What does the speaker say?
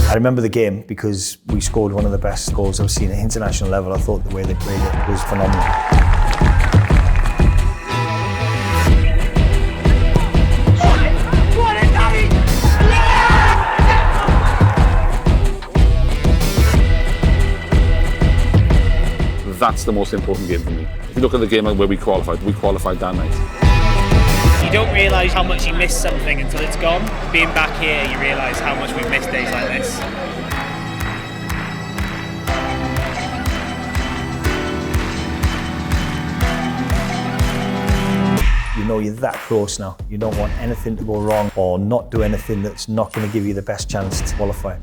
I remember the game because we scored one of the best goals I've seen at international level. I thought the way they played it was phenomenal. That's the most important game for me. If you look at the game where we qualified that night. You don't realise how much you miss something until it's gone. Being back here, you realise how much we've missed days like this. You know you're that close now. You don't want anything to go wrong or not do anything that's not going to give you the best chance to qualify.